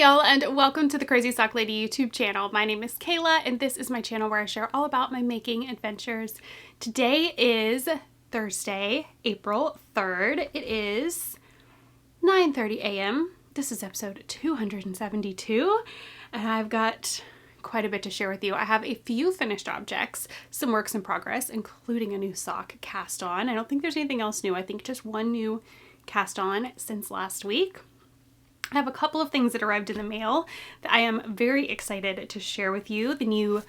y'all, and welcome to the Crazy Sock Lady YouTube channel. My name is Kayla and this is my channel where I share all about my making adventures. Today is Thursday, April 3rd. It is 9:30 a.m. This is episode 272 and I've got quite a bit to share with you. I have a few finished objects, some works in progress, including a new sock cast on. I don't think there's anything else new. I think just one new cast on since last week. I have a couple of things that arrived in the mail that I am very excited to share with you. The new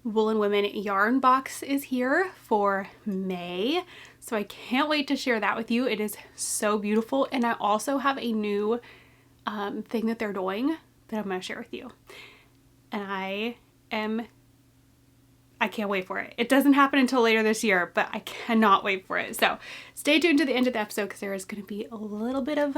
Woolen Women yarn box is here for May, so I can't wait to share that with you. It is so beautiful, and I also have a new thing that they're doing that I'm going to share with you. And I can't wait for it. It doesn't happen until later this year, but I cannot wait for it. So stay tuned to the end of the episode because there is going to be a little bit of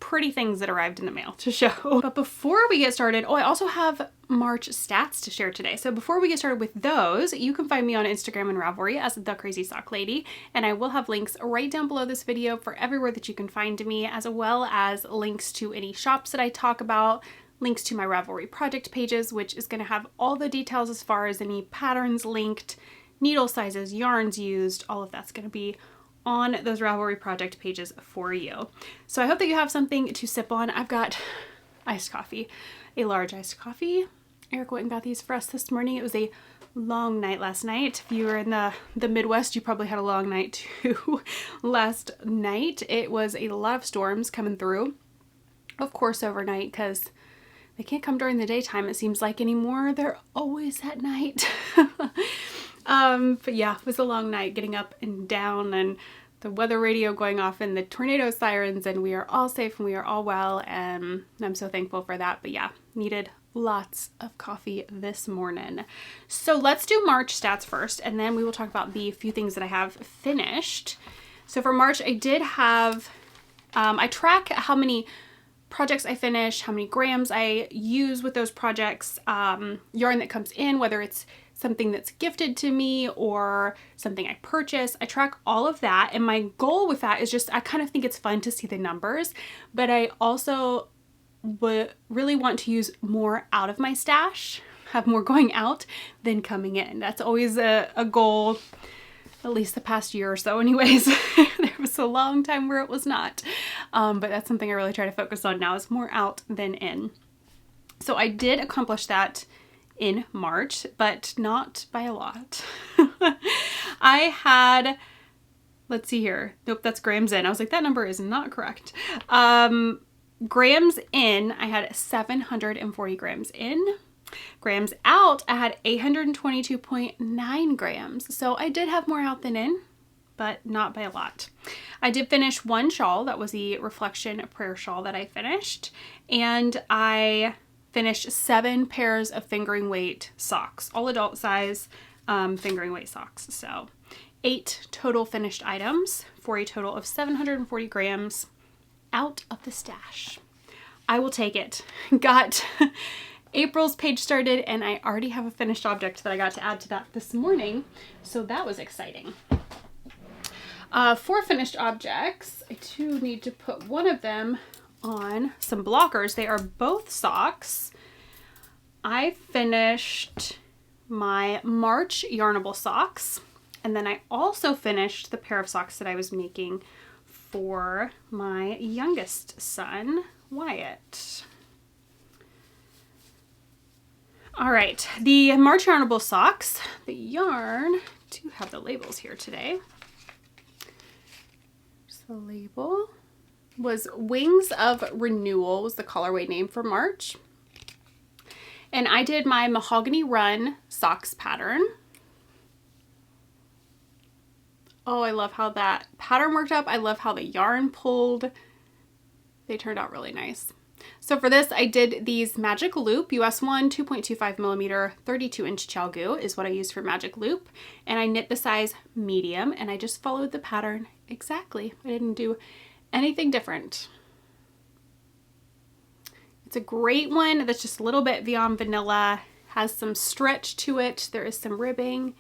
pretty things that arrived in the mail to show. But before we get started, I also have March stats to share today. So before we get started with those, you can find me on Instagram and Ravelry as The Crazy Sock Lady, and I will have links right down below this video for everywhere that you can find me, as well as links to any shops that I talk about, links to my Ravelry project pages, which is going to have all the details as far as any patterns linked, needle sizes, yarns used, all of that's going to be on those Ravelry project pages for you. So I hope that you have something to sip on. I've got iced coffee, a large iced coffee. Eric went and got these for us this morning. It was a long night last night. If you were in the Midwest, you probably had a long night too. Last night, it was a lot of storms coming through. Of course, overnight, because they can't come during the daytime, it seems like, anymore. They're always at night. But yeah, it was a long night getting up and down and the weather radio going off and the tornado sirens, and we are all safe and we are all well, and I'm so thankful for that. But yeah, needed lots of coffee this morning. So let's do March stats first, and then we will talk about the few things that I have finished. So for March, I did have, I track how many projects I finish, how many grams I use with those projects, yarn that comes in, whether it's something that's gifted to me or something I purchase. I track all of that, and my goal with that is just, I kind of think it's fun to see the numbers, but I also would really want to use more out of my stash, have more going out than coming in. That's always a goal, at least the past year or so anyways. There was a long time where it was not, but that's something I really try to focus on now, is more out than in. So I did accomplish that in March, but not by a lot. I had, let's see here. Nope, that's grams in. I was like, that number is not correct. Grams in, I had 740 grams in. Grams out, I had 822.9 grams. So I did have more out than in, but not by a lot. I did finish one shawl. That was the Reflection Prayer Shawl that I finished. And I finished 7 pairs of fingering weight socks, all adult size fingering weight socks. So 8 total finished items for a total of 740 grams out of the stash. I will take it. Got April's page started, and I already have a finished object that I got to add to that this morning. So that was exciting. For finished objects, I do need to put one of them on some blockers. They are both socks. I finished my March yarnable socks, and then I also finished the pair of socks that I was making for my youngest son, Wyatt. All right, the March yarnable socks, the yarn, I do have the labels here today. Here's the label. Was Wings of Renewal was the colorway name for March. And I did my Mahogany Run socks pattern. Oh, I love how that pattern worked up. I love how the yarn pulled. They turned out really nice. So for this, I did these Magic Loop, US 1, 2.25 millimeter, 32 inch chalgu is what I used for Magic Loop. And I knit the size medium, and I just followed the pattern exactly. I didn't do anything different. It's a great one that's just a little bit beyond vanilla, has some stretch to it. There is some ribbing.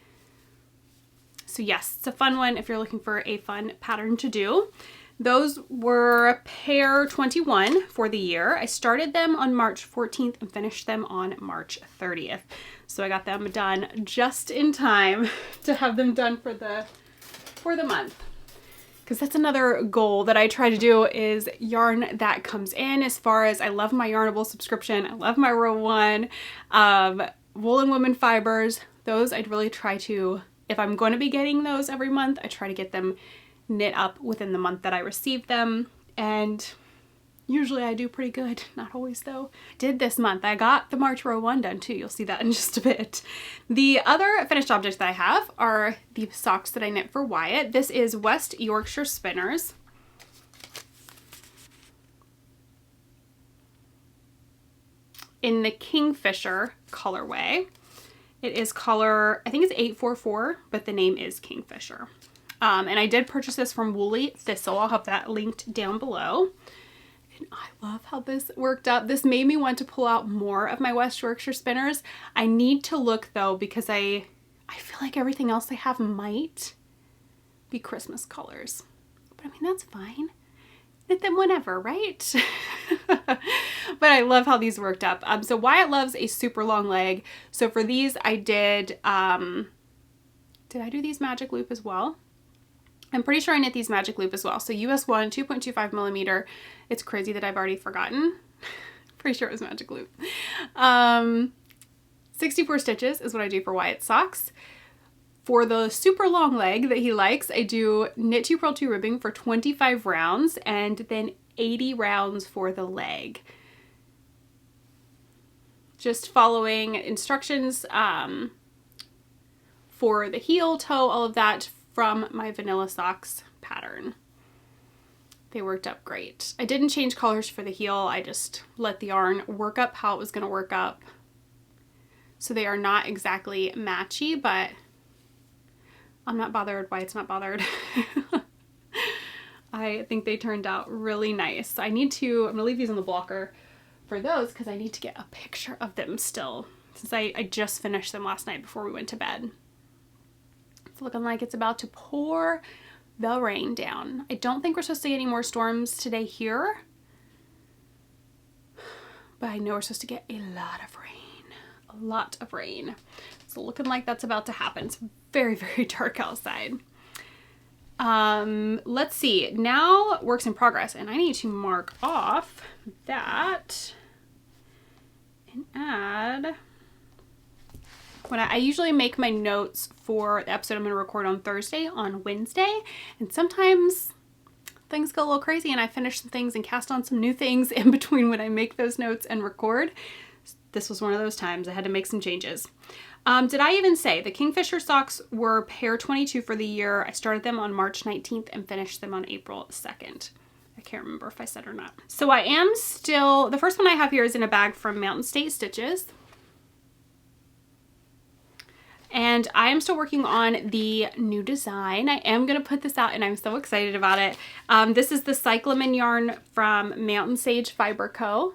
So yes, it's a fun one if you're looking for a fun pattern to do. Those were pair 21 for the year. I started them on March 14th and finished them on March 30th. So I got them done just in time to have them done for the month. Because that's another goal that I try to do is yarn that comes in. As far as I love my Yarnable subscription, I love my Row 1, Wool and Women fibers. Those I'd really try to, if I'm going to be getting those every month, I try to get them knit up within the month that I receive them, and usually I do pretty good. Not always though. Did this month. I got the March Row 1 done too. You'll see that in just a bit. The other finished objects that I have are the socks that I knit for Wyatt. This is West Yorkshire Spinners. In the Kingfisher colorway. It is color, I think it's 844, but the name is Kingfisher. And I did purchase this from Woolly Thistle. I'll have that linked down below. And I love how this worked out. This made me want to pull out more of my West Yorkshire Spinners. I need to look though, because I feel like everything else I have might be Christmas colors. But I mean, that's fine. Knit them whenever, right? But I love how these worked up. So Wyatt loves a super long leg. So for these I did I do these magic loop as well? I'm pretty sure I knit these magic loop as well. So US 1, 2.25 millimeter. It's crazy that I've already forgotten. Pretty sure it was magic loop. 64 stitches is what I do for Wyatt's socks. For the super long leg that he likes, I do knit 2 purl 2 ribbing for 25 rounds and then 80 rounds for the leg. Just following instructions for the heel, toe, all of that from my Vanilla Socks pattern. They worked up great. I didn't change colors for the heel. I just let the yarn work up how it was going to work up. So they are not exactly matchy, but I'm not bothered. Wyatt's not bothered. I think they turned out really nice. I'm gonna leave these on the blocker for those because I need to get a picture of them still, since I just finished them last night before we went to bed. It's looking like it's about to pour the rain down. I don't think we're supposed to get any more storms today here, but I know we're supposed to get a lot of rain. A lot of rain. It's looking like that's about to happen. It's very, very dark outside. Let's see. Now works in progress, and I need to mark off that and add. When I usually make my notes for the episode I'm going to record on Thursday on Wednesday, and sometimes things go a little crazy and I finish some things and cast on some new things in between when I make those notes and record. This was one of those times I had to make some changes. Did I even say the Kingfisher socks were pair 22 for the year? I started them on March 19th and finished them on April 2nd. I can't remember if I said or not. So I am still, the first one I have here is in a bag from Mountain State Stitches. And I am still working on the new design. I am going to put this out and I'm so excited about it. This is the Cyclamen yarn from Mountain Sage Fiber Co.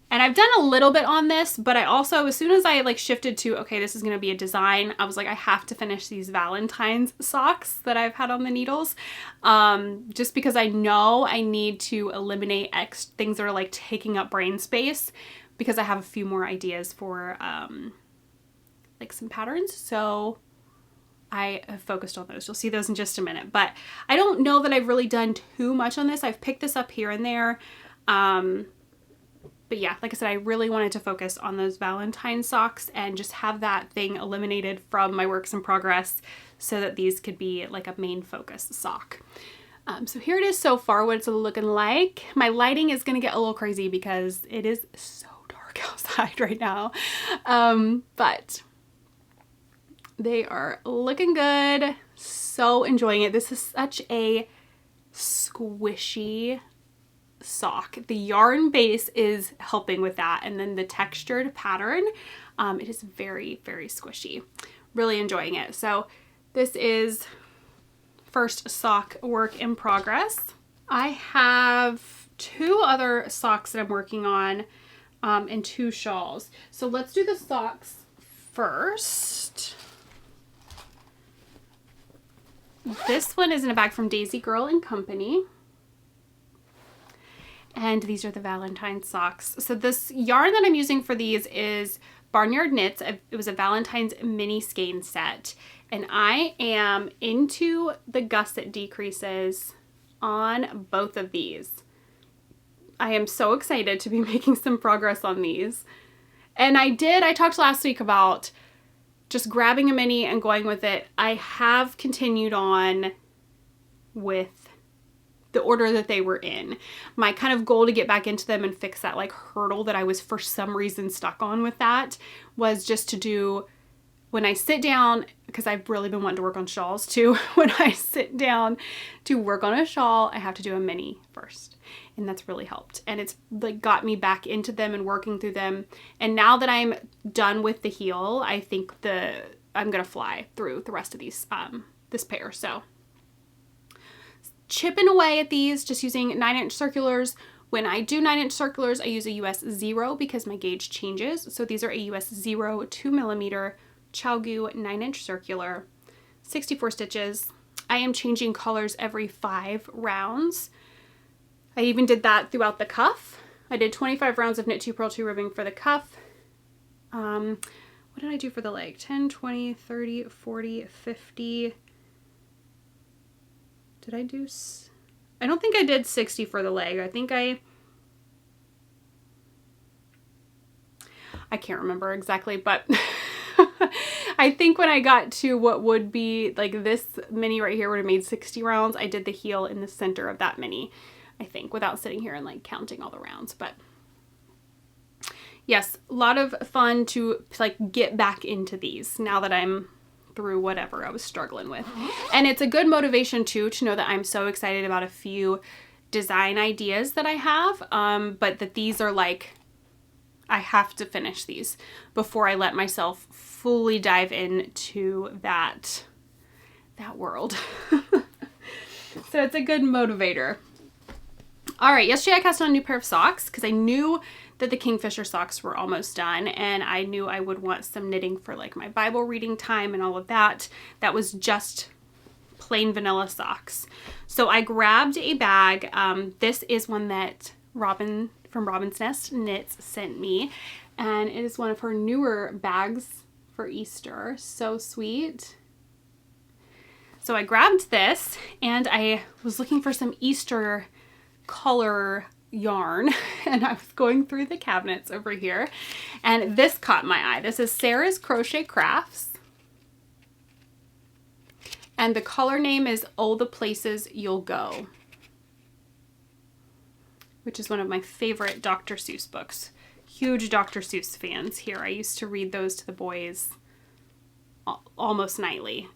And I've done a little bit on this, but I also, as soon as I shifted to, okay, this is going to be a design, I was like, I have to finish these Valentine's socks that I've had on the needles. Just because I know I need to eliminate things that are taking up brain space, because I have a few more ideas for some patterns. So I have focused on those. You'll see those in just a minute, but I don't know that I've really done too much on this. I've picked this up here and there. But yeah, like I said, I really wanted to focus on those Valentine socks and just have that thing eliminated from my works in progress so that these could be a main focus sock. So here it is so far, what it's looking like. My lighting is going to get a little crazy because it is so dark outside right now. But they are looking good. So enjoying it. This is such a squishy sock. The yarn base is helping with that, and then the textured pattern, it is very, very squishy. Really enjoying it. So this is first sock work in progress. I have 2 other socks that I'm working on, and 2 shawls. So let's do the socks first. This one is in a bag from Daisy Girl and Company. And these are the Valentine socks. So this yarn that I'm using for these is Barnyard Knits. It was a Valentine's mini skein set. And I am into the gusset decreases on both of these. I am so excited to be making some progress on these. And I talked last week about just grabbing a mini and going with it. I have continued on with the order that they were in. My kind of goal to get back into them and fix that like hurdle that I was for some reason stuck on with that was just to do, when I sit down, because I've really been wanting to work on shawls too, when I sit down to work on a shawl, I have to do a mini first. And that's really helped. And it's like got me back into them and working through them. And now that I'm done with the heel, I think I'm gonna fly through the rest of these this pair. So chipping away at these, just using 9-inch circulars. When I do 9-inch circulars, I use a US 0 because my gauge changes. So these are a US 0 2mm ChowGoo 9-inch circular, 64 stitches. I am changing colors every 5 rounds. I even did that throughout the cuff. I did 25 rounds of knit 2 purl 2 ribbing for the cuff. What did I do for the leg? 10, 20, 30, 40, 50. Did I do... I don't think I did 60 for the leg. I think I can't remember exactly, but I think when I got to what would be like this mini right here would have made 60 rounds. I did the heel in the center of that mini, I think, without sitting here and like counting all the rounds. But yes, a lot of fun to like get back into these now that I'm through whatever I was struggling with. And it's a good motivation too to know that I'm so excited about a few design ideas that I have, but that these are like, I have to finish these before I let myself fully dive into that world. So it's a good motivator. All right, yesterday I cast on a new pair of socks because I knew that the Kingfisher socks were almost done, and I knew I would want some knitting for like my Bible reading time and all of that. That was just plain vanilla socks. So I grabbed a bag. This is one that Robin from Robin's Nest Knits sent me, and it is one of her newer bags for Easter. So sweet. So I grabbed this, and I was looking for some Easter color yarn, and I was going through the cabinets over here, and this caught my eye. This is Sarah's Crochet Crafts, and the color name is All the Places You'll Go, which is one of my favorite Dr. Seuss books. Huge Dr. Seuss fans here. I used to read those to the boys almost nightly.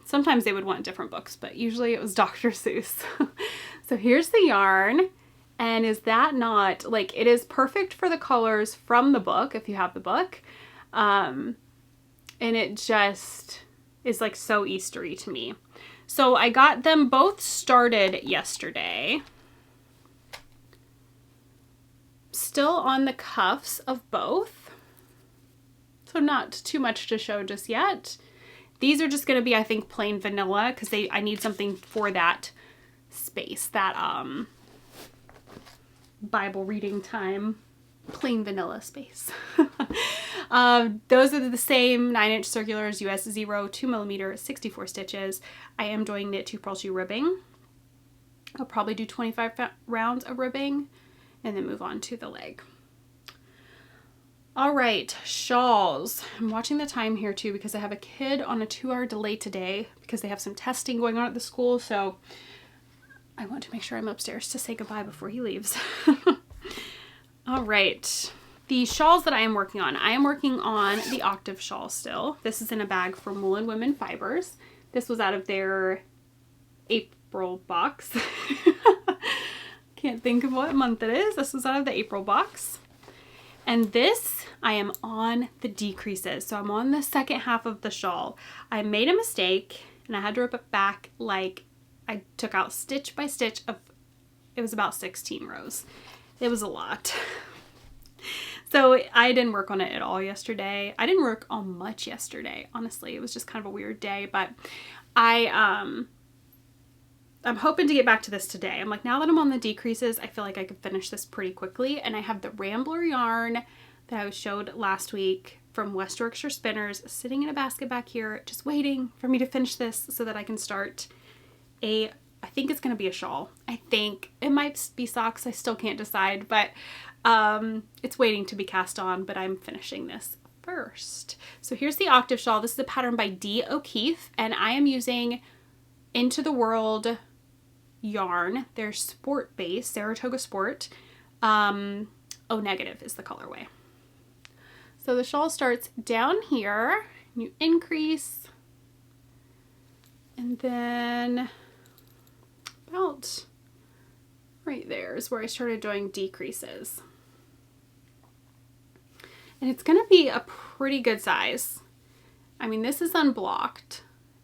Sometimes they would want different books, but usually it was Dr. Seuss. So here's the yarn. And is that not, like, it is perfect for the colors from the book, if you have the book. And it just is like so Eastery to me. So I got them both started yesterday. Still on the cuffs of both. So not too much to show just yet. These are just going to be, I think, plain vanilla because I need something for that space, that Bible reading time, plain vanilla space. Those are the same 9-inch circulars, US 0 2mm 64 stitches. I am doing knit 2 purl 2 ribbing. I'll probably do 25 rounds of ribbing and then move on to the leg. All right, shawls. I'm watching the time here too because I have a kid on a 2-hour delay today because they have some testing going on at the school, so I want to make sure I'm upstairs to say goodbye before he leaves. All right, the shawls that I am working on the Octave shawl still. This is in a bag from Wool and Women Fibers. This was out of their April box. Can't think of what month it is. This was out of the April box. And this, I am on the decreases. So I'm on the second half of the shawl. I made a mistake and I had to rip it back. Like, I took out stitch by stitch of, it was about 16 rows. It was a lot. So I didn't work on it at all yesterday. I didn't work on much yesterday, honestly. It was just kind of a weird day, but I I'm hoping to get back to this today. I'm like, now that I'm on the decreases, I feel like I could finish this pretty quickly. And I have the Rambler yarn that I showed last week from West Yorkshire Spinners sitting in a basket back here, just waiting for me to finish this so that I can start I think it's going to be a shawl. I think it might be socks. I still can't decide, but it's waiting to be cast on, but I'm finishing this first. So here's the octave shawl. This is a pattern by D. O'Keefe, and I am using Into the World yarn. Their sport base, Saratoga Sport. O negative is the colorway. So the shawl starts down here, you increase, and then about right there is where I started doing decreases. And it's going to be a pretty good size. I mean, this is unblocked,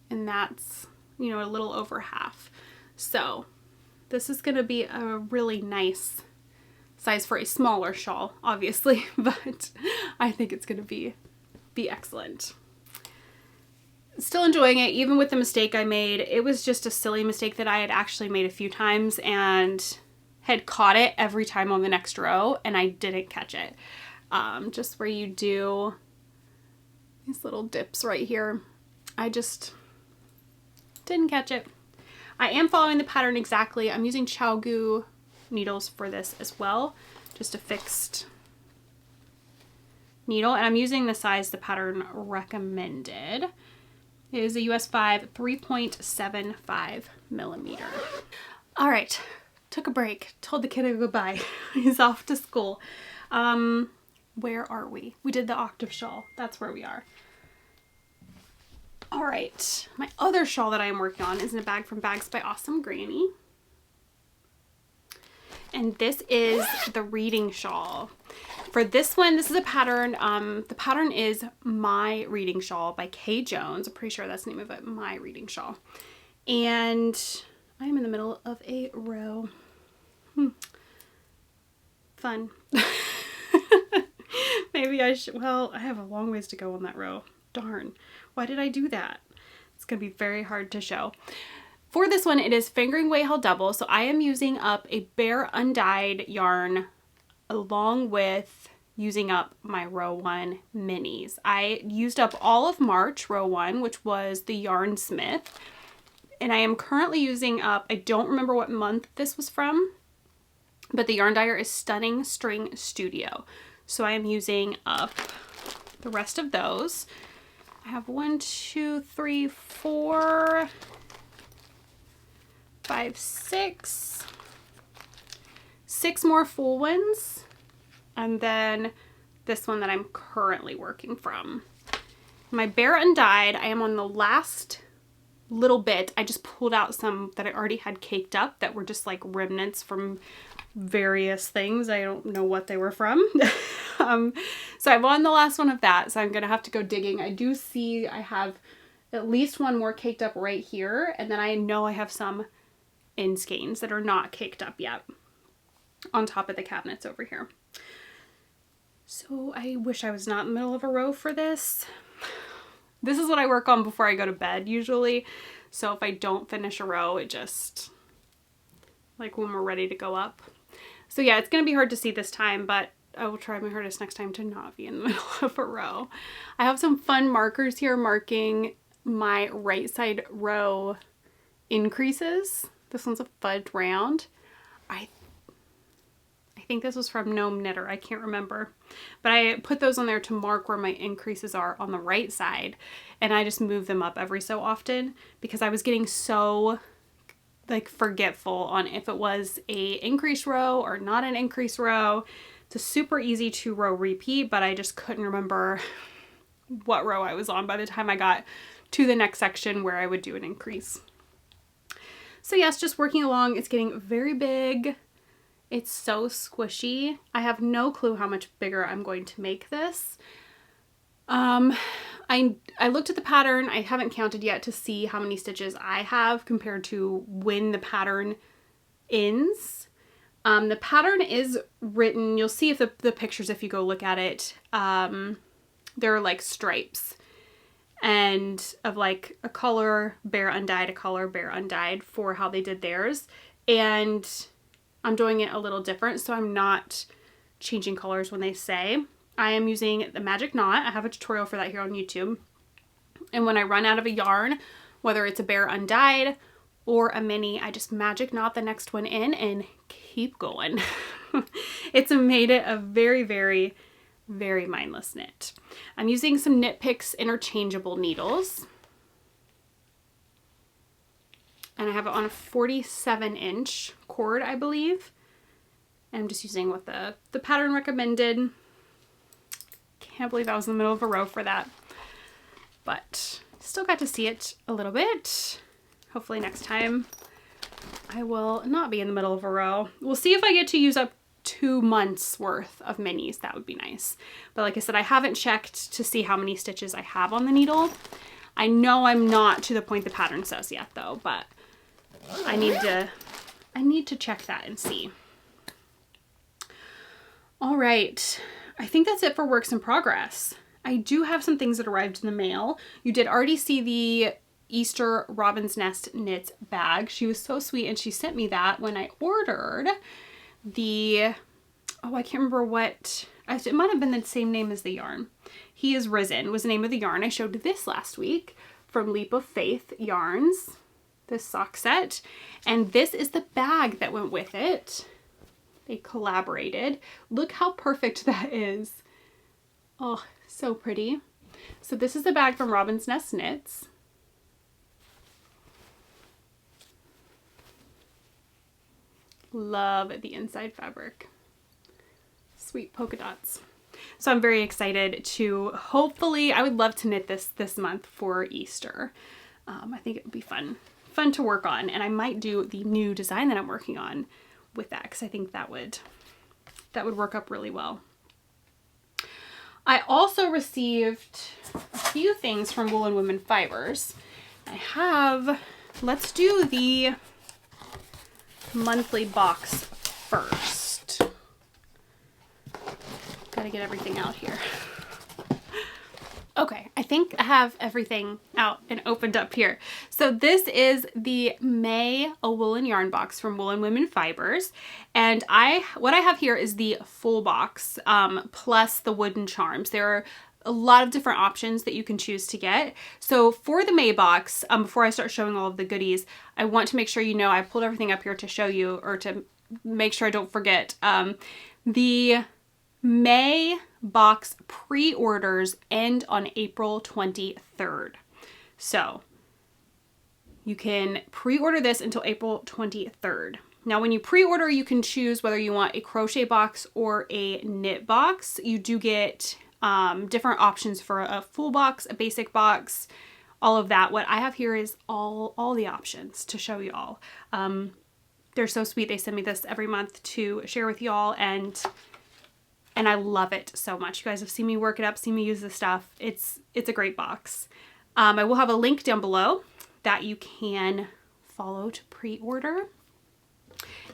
and that's, you know, a little over half. So this is going to be a really nice size for a smaller shawl, obviously, but I think it's going to be excellent. Still enjoying it, even with the mistake I made. It was just a silly mistake that I had actually made a few times and had caught it every time on the next row, and I didn't catch it. Just where you do these little dips right here. I just didn't catch it. I am following the pattern exactly. I'm using ChowGoo needles for this as well, just a fixed needle, and I'm using the size the pattern recommended. It is a US 5 3.75 millimeter. All right, took a break, told the kiddo goodbye. He's off to school. Where are we? We did the octave shawl. That's where we are. All right, my other shawl that I am working on is in a bag from Bags by Awesome Granny. And this is the reading shawl. For this one, this is a pattern. The pattern is My Reading Shawl by Kay Jones. I'm pretty sure that's the name of it, My Reading Shawl. And I am in the middle of a row. Fun. Maybe I should, well, I have a long ways to go on that row. Darn, why did I do that? It's gonna be very hard to show. For this one, it is Fingering Way Held Double, so I am using up a bare undyed yarn along with using up my row 1 minis. I used up all of March, row 1, which was the Yarn Smith, and I am currently using up, I don't remember what month this was from, but the yarn dyer is Stunning String Studio. So I am using up the rest of those. I have 1, 2, 3, 4, 5, 6 more full ones, and then this one that I'm currently working from. My bare undyed, I am on the last little bit. I just pulled out some that I already had caked up that were just like remnants from various things. I don't know what they were from. So I'm on the last one of that, so I'm gonna have to go digging. I do see I have at least one more caked up right here, and then I know I have some in skeins that are not caked up yet on top of the cabinets over here. So I wish I was not in the middle of a row for this. This is what I work on before I go to bed usually. So if I don't finish a row, it just, like when we're ready to go up. So yeah, it's gonna be hard to see this time, but I will try my hardest next time to not be in the middle of a row. I have some fun markers here marking my right side row increases. This one's a fudge round. I think this was from Gnome Knitter. I can't remember. But I put those on there to mark where my increases are on the right side. And I just move them up every so often because I was getting so like forgetful on if it was a increase row or not an increase row. It's a super easy 2-row repeat, but I just couldn't remember what row I was on by the time I got to the next section where I would do an increase. So yes, just working along. It's getting very big. It's so squishy. I have no clue how much bigger I'm going to make this. I looked at the pattern. I haven't counted yet to see how many stitches I have compared to when the pattern ends. The pattern is written, you'll see if the pictures if you go look at it. They're like stripes. and of like a color bare undyed, a color bare undyed for how they did theirs. And I'm doing it a little different, so I'm not changing colors when they say. I am using the magic knot. I have a tutorial for that here on YouTube. And when I run out of a yarn, whether it's a bare undyed or a mini, I just magic knot the next one in and keep going. It's made it a very, very, very mindless knit. I'm using some Knit Picks interchangeable needles. And I have it on a 47-inch cord, I believe. And I'm just using what the pattern recommended. Can't believe I was in the middle of a row for that. But still got to see it a little bit. Hopefully next time I will not be in the middle of a row. We'll see if I get to use up 2 months worth of minis. That would be nice. But like I said, I haven't checked to see how many stitches I have on the needle. I know I'm not to the point the pattern says yet though, but I need to check that and see. All right, I think that's it for works in progress. I do have some things that arrived in the mail. You did already see the Easter Robin's Nest Knits bag. She was so sweet and she sent me that when I ordered the, oh, I can't remember what, it might have been the same name as the yarn. He is Risen was the name of the yarn. I showed this last week from Leap of Faith Yarns, this sock set. And this is the bag that went with it. They collaborated. Look how perfect that is. Oh, so pretty. So this is the bag from Robin's Nest Knits. Love the inside fabric. Sweet polka dots. So I'm very excited to hopefully, I would love to knit this month for Easter. I think it would be fun to work on, and I might do the new design that I'm working on with that because I think that would work up really well. I also received a few things from Wool and Women Fibers. Let's do the monthly box first. Gotta get everything out here. Okay, I think I have everything out and opened up here. So this is the May A Woolen Yarn box from Wool and Women Fibers. And what I have here is the full box plus the wooden charms. There are a lot of different options that you can choose to get. So for the May box, before I start showing all of the goodies, I want to make sure you know I pulled everything up here to show you or to make sure I don't forget. The May box pre-orders end on April 23rd. So you can pre-order this until April 23rd. Now when you pre-order, you can choose whether you want a crochet box or a knit box. You do get different options for a full box, a basic box, all of that. What I have here is all the options to show you all. They're so sweet. They send me this every month to share with y'all, and I love it so much. You guys have seen me work it up, seen me use this stuff. It's a great box. I will have a link down below that you can follow to pre-order.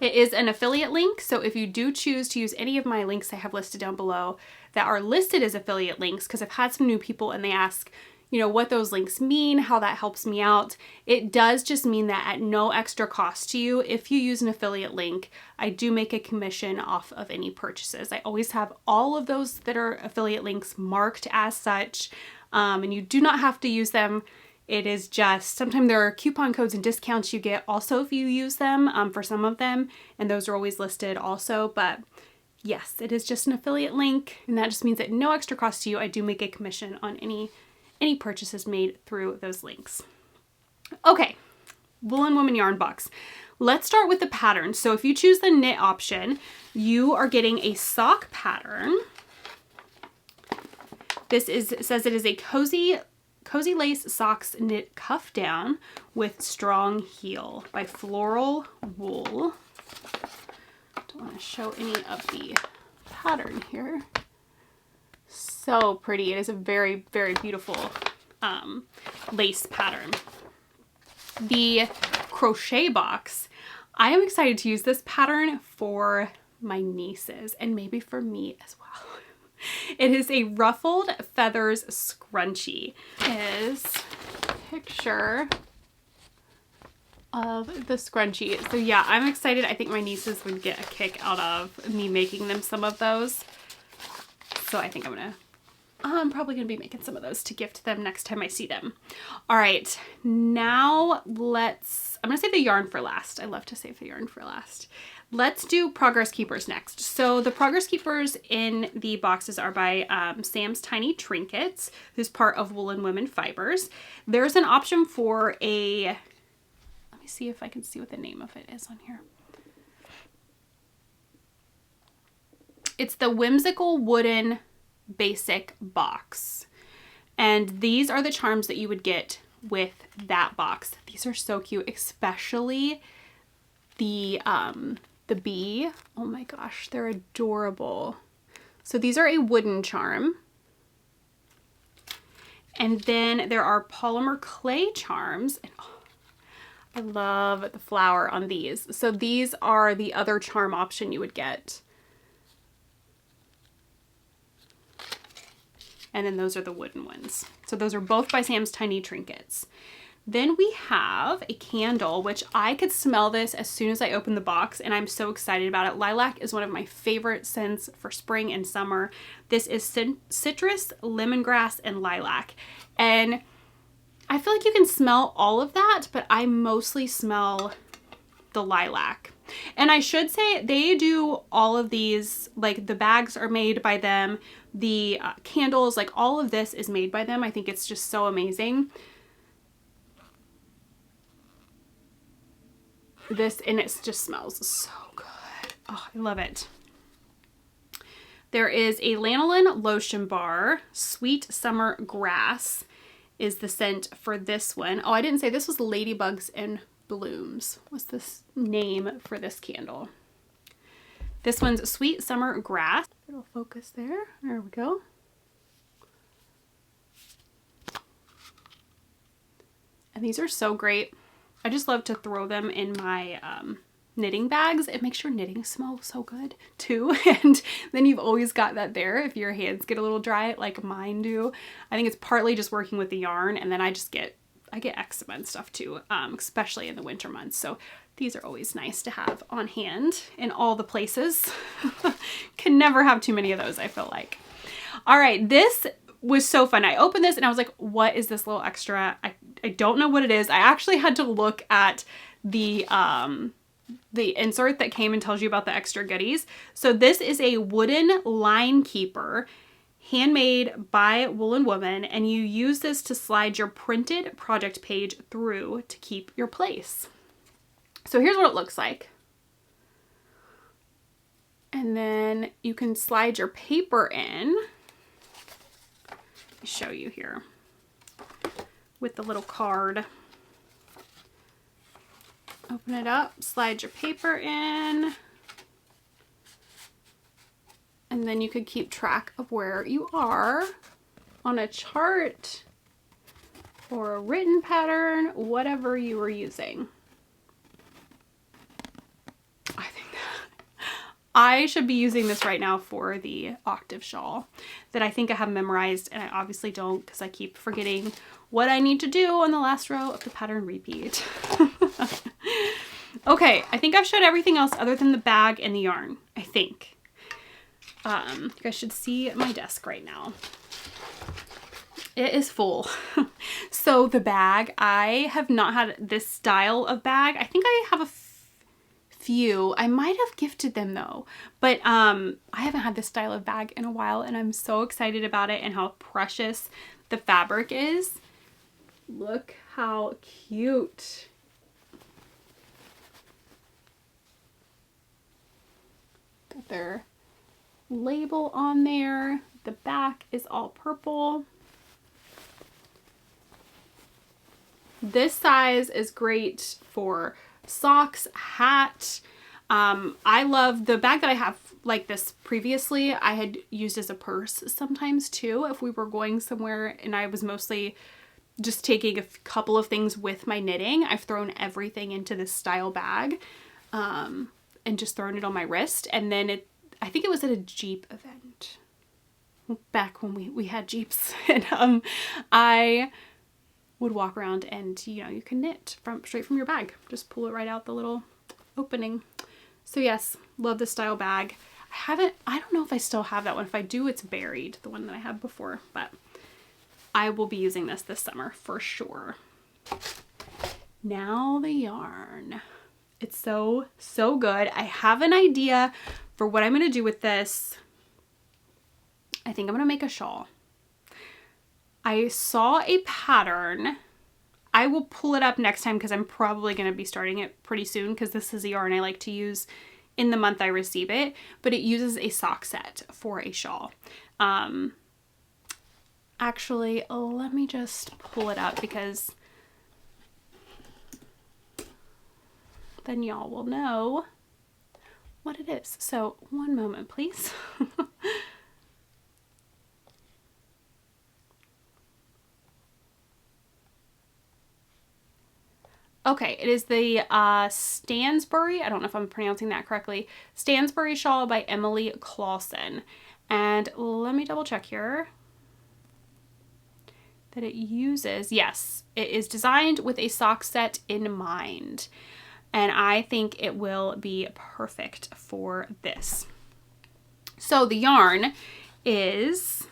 It is an affiliate link, so if you do choose to use any of my links I have listed down below that are listed as affiliate links, because I've had some new people and they ask, you know, what those links mean, how that helps me out. It does just mean that at no extra cost to you, if you use an affiliate link, I do make a commission off of any purchases. I always have all of those that are affiliate links marked as such, and you do not have to use them. It is just, sometimes there are coupon codes and discounts you get also if you use them for some of them, and those are always listed also, but yes, it is just an affiliate link, and that just means that no extra cost to you. I do make a commission on any purchases made through those links. Okay, Wool and Women yarn box. Let's start with the pattern. So if you choose the knit option, you are getting a sock pattern. It says it is a cozy lace socks knit cuff down with strong heel by Floral Wool. Don't want to show any of the pattern here. So pretty. It is a very, very beautiful lace pattern. The crochet box, I am excited to use this pattern for my nieces and maybe for me as well. It is a ruffled feathers scrunchie. Is a picture of the scrunchie. So yeah, I'm excited. I think my nieces would get a kick out of me making them some of those. So I think I'm probably gonna be making some of those to gift them next time I see them. All right, now I'm gonna save the yarn for last. I love to save the yarn for last. Let's do Progress Keepers next. So the Progress Keepers in the boxes are by Sam's Tiny Trinkets, who's part of Woolen Women Fibers. There's an option for a, let me see if I can see what the name of it is on here. It's the Whimsical Wooden Basic Box. And these are the charms that you would get with that box. These are so cute, especially the bee. Oh my gosh, they're adorable. So these are a wooden charm. And then there are polymer clay charms. And oh, I love the flower on these. So these are the other charm option you would get. And then those are the wooden ones. So those are both by Sam's Tiny Trinkets. Then we have a candle, which I could smell this as soon as I opened the box, and I'm so excited about it. Lilac is one of my favorite scents for spring and summer. This is citrus, lemongrass, and lilac. And I feel like you can smell all of that, but I mostly smell the lilac. And I should say they do all of these, like the bags are made by them, the candles, like all of this is made by them. I think it's just so amazing. This, and it just smells so good. Oh, I love it. There is a lanolin lotion bar. Sweet Summer Grass is the scent for this one. Oh, I didn't say this was Ladybugs and Blooms. What's this name for this candle? This one's Sweet Summer Grass. It'll focus there. There we go. And these are so great. I just love to throw them in my knitting bags. It makes your knitting smell so good too. And then you've always got that there if your hands get a little dry like mine do. I think it's partly just working with the yarn, and then I get eczema and stuff too, especially in the winter months. So these are always nice to have on hand in all the places. Can never have too many of those, I feel like. All right, this was so fun. I opened this and I was like, what is this little extra? I don't know what it is. I actually had to look at the insert that came and tells you about the extra goodies. So this is a wooden line keeper, handmade by Woolen Woman, and you use this to slide your printed project page through to keep your place. So here's what it looks like. And then you can slide your paper in. Let me show you here with the little card. Open it up, slide your paper in, and then you could keep track of where you are on a chart or a written pattern, whatever you were using. I think I should be using this right now for the octave shawl that I think I have memorized, and I obviously don't because I keep forgetting what I need to do on the last row of the pattern repeat. Okay, I think I've showed everything else other than the bag and the yarn, I think. You guys should see my desk right now. It is full. So the bag, I have not had this style of bag. I think I have a few. I might have gifted them though, but I haven't had this style of bag in a while, and I'm so excited about it and how precious the fabric is. Look how cute. Got their label on there. The back is all purple. This size is great for socks, hat. I love the bag that I have like this previously. I had used as a purse sometimes too if we were going somewhere and I was mostly just taking a couple of things with my knitting. I've thrown everything into this style bag and just thrown it on my wrist. And then I think it was at a Jeep event. back when we had Jeeps. And I would walk around and, you know, you can knit straight from your bag. Just pull it right out the little opening. So yes, love this style bag. I don't know if I still have that one. If I do, it's buried, the one that I had before, but I will be using this summer for sure. Now the yarn. It's so, so good. I have an idea for what I'm going to do with this. I think I'm going to make a shawl. I saw a pattern. I will pull it up next time because I'm probably going to be starting it pretty soon because this is a yarn I like to use in the month I receive it, but it uses a sock set for a shawl. Actually, let me just pull it up because then y'all will know what it is. So one moment, please. Okay, it is the Stansbury, I don't know if I'm pronouncing that correctly, Stansbury Shawl by Emily Clausen. And let me double check here that it uses, yes, it is designed with a sock set in mind. And I think it will be perfect for this. So the yarn is,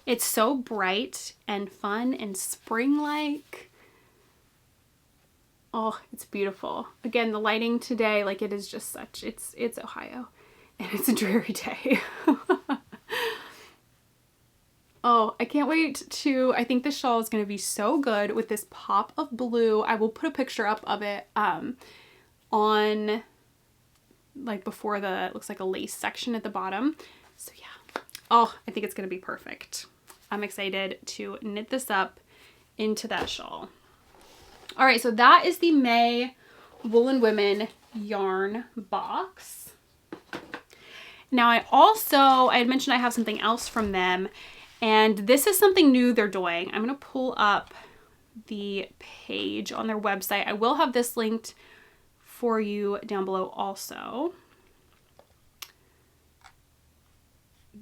it's so bright and fun and spring-like. Oh, it's beautiful. Again, the lighting today, like it is just such, it's Ohio and it's a dreary day. Oh, I can't wait to, I think this shawl is going to be so good with this pop of blue. I will put a picture up of it on like before the, it looks like a lace section at the bottom. So yeah. Oh, I think it's going to be perfect. I'm excited to knit this up into that shawl. All right, so that is the May Woolen Women yarn box. Now I had mentioned I have something else from them, and this is something new they're doing. I'm gonna pull up the page on their website. I will have this linked for you down below also.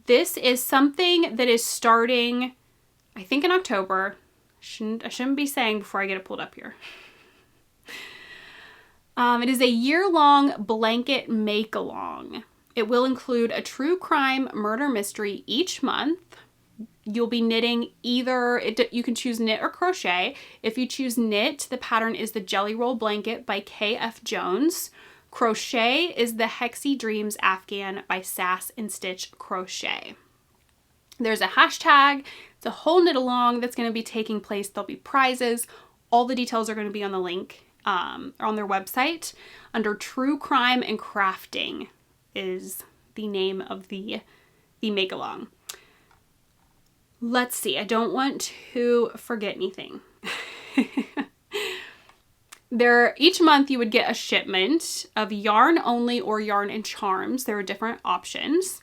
This is something that is starting, I think in October. I shouldn't be saying before I get it pulled up here. It is a year-long blanket make-along. It will include a true crime murder mystery each month. You'll be knitting either, you can choose knit or crochet. If you choose knit, the pattern is the Jelly Roll Blanket by K.F. Jones. Crochet is the Hexy Dreams Afghan by Sass and Stitch Crochet. There's a hashtag. It's a whole knit along that's going to be taking place. There'll be prizes. All the details are going to be on the link on their website. Under True Crime and Crafting is the name of the make along. Let's see. I don't want to forget anything. Each month you would get a shipment of yarn only or yarn and charms. There are different options.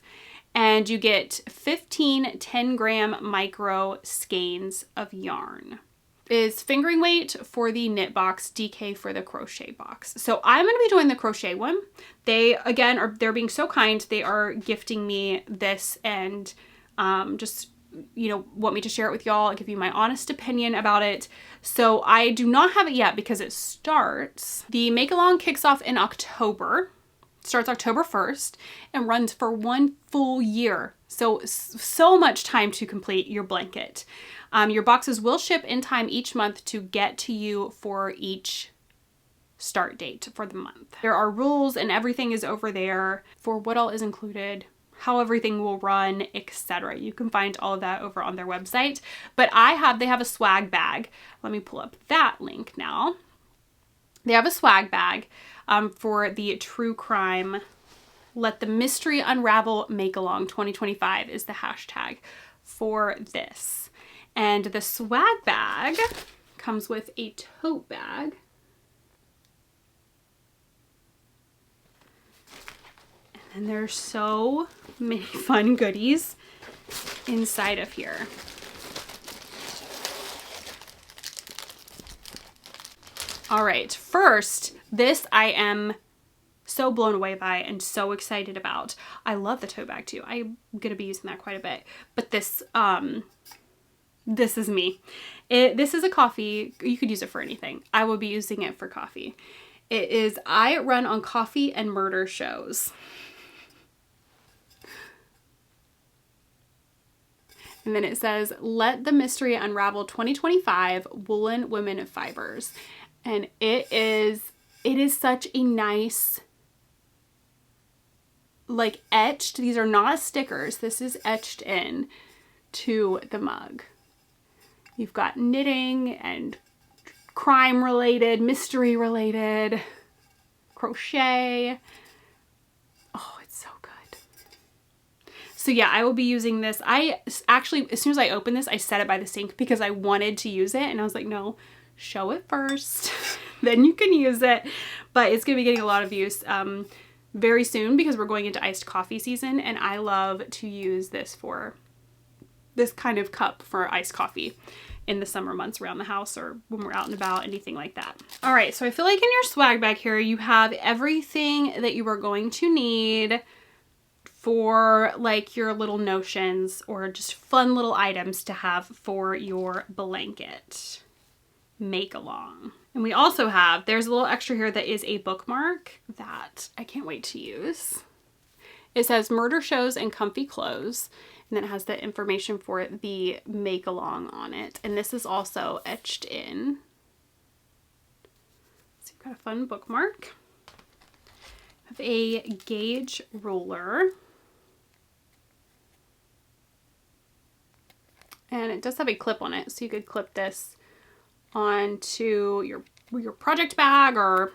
And you get 15 10-gram micro skeins of yarn. Is fingering weight for the knit box, DK for the crochet box. So I'm going to be doing the crochet one. They, again, they're being so kind. They are gifting me this and just, you know, want me to share it with y'all, give you my honest opinion about it. So I do not have it yet because it starts. The make-along kicks off in October. Starts October 1st and runs for 1 full year. So much time to complete your blanket. Your boxes will ship in time each month to get to you for each start date for the month. There are rules and everything is over there for what all is included, how everything will run, etc. You can find all of that over on their website. But they have a swag bag. Let me pull up that link now. They have a swag bag for the True Crime Let the Mystery Unravel Make Along 2025 is the hashtag for this. And the swag bag comes with a tote bag. And there's so many fun goodies inside of here. All right, first, this I am so blown away by and so excited about. I love the tote bag too. I'm gonna be using that quite a bit. But this is me. This is a coffee. You could use it for anything. I will be using it for coffee. It is I run on coffee and murder shows. And then it says, let the mystery unravel 2025 woolen women fibers. And it is such a nice, like, etched. These are not stickers. This is etched in to the mug. You've got knitting and crime related, mystery related, crochet. Oh, it's so good. So yeah, I will be using this. I actually, as soon as I opened this, I set it by the sink because I wanted to use it. And I was like, no, show it first, then you can use it. But it's going to be getting a lot of use very soon because we're going into iced coffee season. And I love to use this kind of cup for iced coffee in the summer months around the house or when we're out and about, anything like that. All right, so I feel like in your swag bag here, you have everything that you are going to need for like your little notions or just fun little items to have for your blanket make along. And we also have, there's a little extra here that is a bookmark that I can't wait to use. It says murder shows and comfy clothes. And then it has the information for the make along on it. And this is also etched in. So you've got a fun bookmark. Have a gauge ruler. And it does have a clip on it, so you could clip this onto your project bag or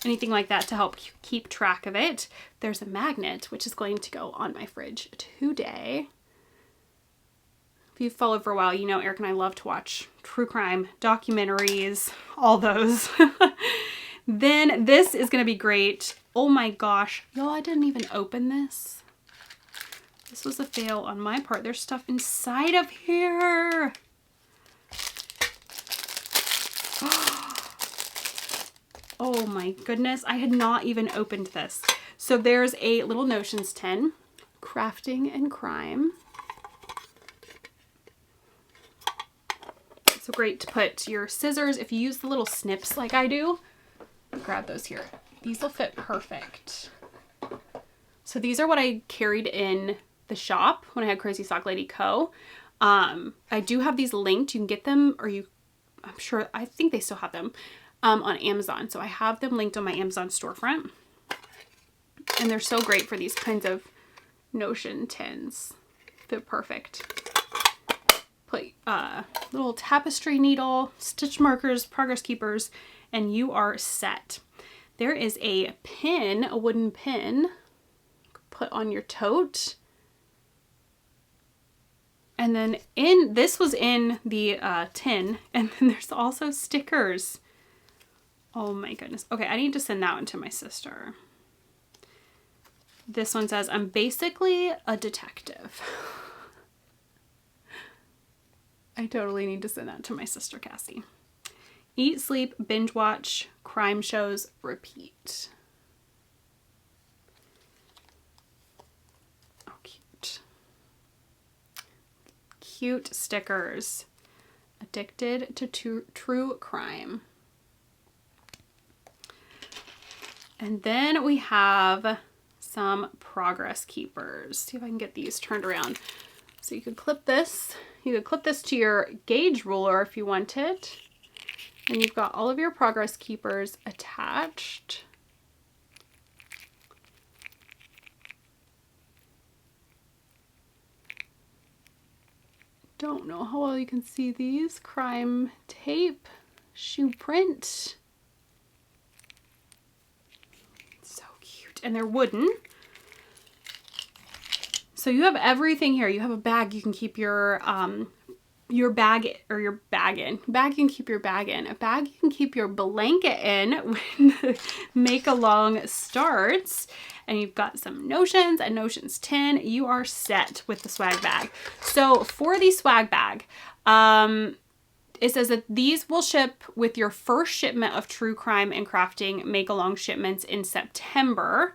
anything like that to help keep track of it. There's a magnet, which is going to go on my fridge today. If you've followed for a while, you know Eric and I love to watch true crime documentaries, all those. Then this is going to be great. Oh my gosh, y'all, I didn't even open this. This was a fail on my part. There's stuff inside of here. Oh my goodness. I had not even opened this. So there's a little notions tin, crafting and crime. So great to put your scissors. If you use the little snips like I do, grab those here. These will fit perfect. So these are what I carried in the shop when I had Crazy Sock Lady Co. I do have these linked. You can get them, or I think they still have them on Amazon. So I have them linked on my Amazon storefront. And they're so great for these kinds of notion tins. They're perfect. Put little tapestry needle, stitch markers, progress keepers, and you are set. There is a pin, a wooden pin, put on your tote. And then this was in the tin, and then there's also stickers. Oh my goodness. Okay, I need to send that one to my sister. This one says, I'm basically a detective. I totally need to send that to my sister, Cassie. Eat, sleep, binge watch, crime shows, repeat. Oh, cute. Cute stickers. Addicted to true crime. And then we have some progress keepers. See if I can get these turned around. So you could clip this. You could clip this to your gauge ruler if you wanted. And you've got all of your progress keepers attached. Don't know how well you can see these. Crime tape, shoe print. So cute. And they're wooden. So you have everything here. You have a bag you can keep your bag or your bag in. Bag you can keep your bag in. A bag you can keep your blanket in when the make along starts. And you've got some notions and notions tin. You are set with the swag bag. So for the swag bag, it says that these will ship with your first shipment of true crime and crafting make-along shipments in September.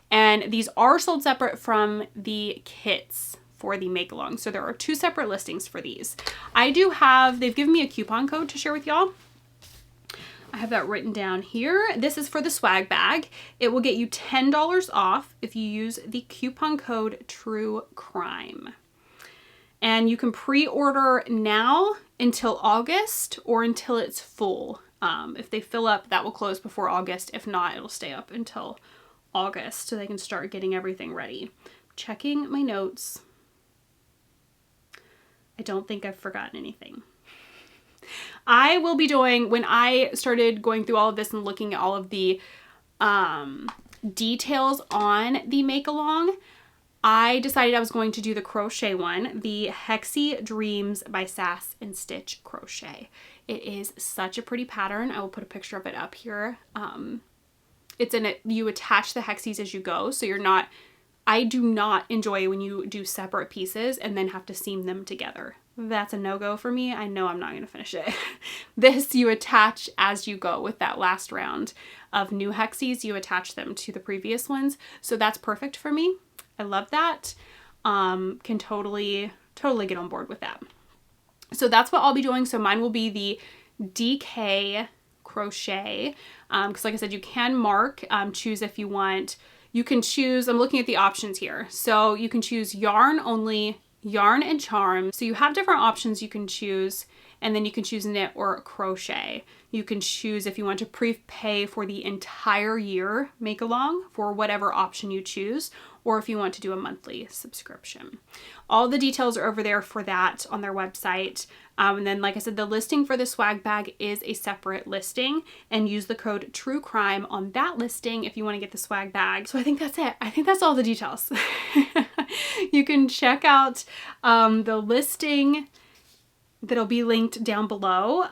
And these are sold separate from the kits for the make-along. So there are 2 separate listings for these. They've given me a coupon code to share with y'all. I have that written down here. This is for the swag bag. It will get you $10 off if you use the coupon code TRUECRIME. And you can pre-order now until August or until it's full. If they fill up, that will close before August. If not, it'll stay up until August so they can start getting everything ready. Checking my notes. I don't think I've forgotten anything. I will be doing, when I started going through all of this and looking at all of the details on the make-along, I decided I was going to do the crochet one, the Hexy Dreams by Sass and Stitch Crochet. It is such a pretty pattern. I will put a picture of it up here. It's in it, you attach the hexies as you go, so you're not, I do not enjoy when you do separate pieces and then have to seam them together. That's a no-go for me. I know I'm not going to finish it. This you attach as you go with that last round of new hexies. You attach them to the previous ones. So that's perfect for me. I love that. Can totally get on board with that. So that's what I'll be doing. So mine will be the DK crochet. Because like I said, you can mark, choose if you want. You can choose, I'm looking at the options here. So you can choose yarn only, yarn and charm. So you have different options you can choose, and then you can choose knit or crochet. You can choose if you want to prepay for the entire year make along for whatever option you choose, or if you want to do a monthly subscription. All the details are over there for that on their website. And then, like I said, the listing for the swag bag is a separate listing, and use the code TRUECRIME on that listing if you want to get the swag bag. So I think that's it. I think that's all the details. You can check out the listing that'll be linked down below.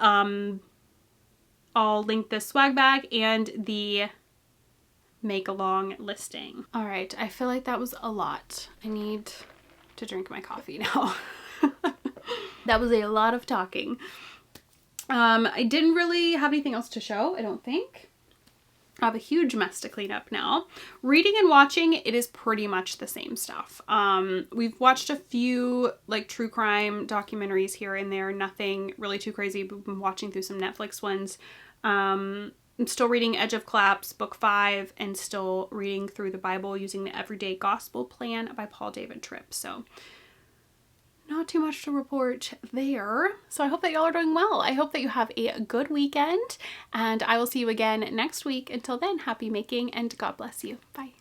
I'll link the swag bag and the make along listing. All right, I feel like that was a lot. I need to drink my coffee now. That was a lot of talking. I didn't really have anything else to show, I don't think. I have a huge mess to clean up now. Reading and watching, it is pretty much the same stuff. We've watched a few like true crime documentaries here and there, nothing really too crazy. We've been watching through some Netflix ones. I'm still reading Edge of Collapse, book 5, and still reading through the Bible using the Everyday Gospel Plan by Paul David Tripp. So not too much to report there. So I hope that y'all are doing well. I hope that you have a good weekend, and I will see you again next week. Until then, happy making and God bless you. Bye.